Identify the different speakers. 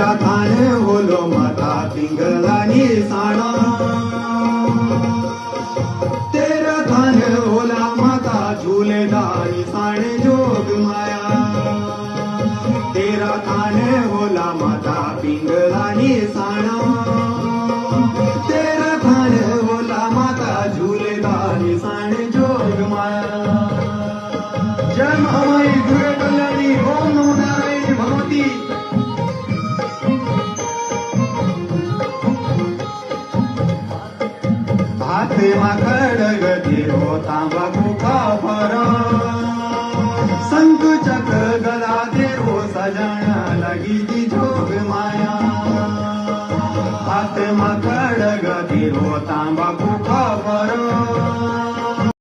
Speaker 1: तेरा थान होलो माता पिंगलानी साणा तेरा थान होला माता झूलेदारी साणे जोग माया तेरा थान होला माता पिंगलानी साणा तेरा थान होला माता झूलेदारी साणे जोग माया जय महामाई दुर्गा कल्याणी ओम नमो नारायणी भगवती हाथ माता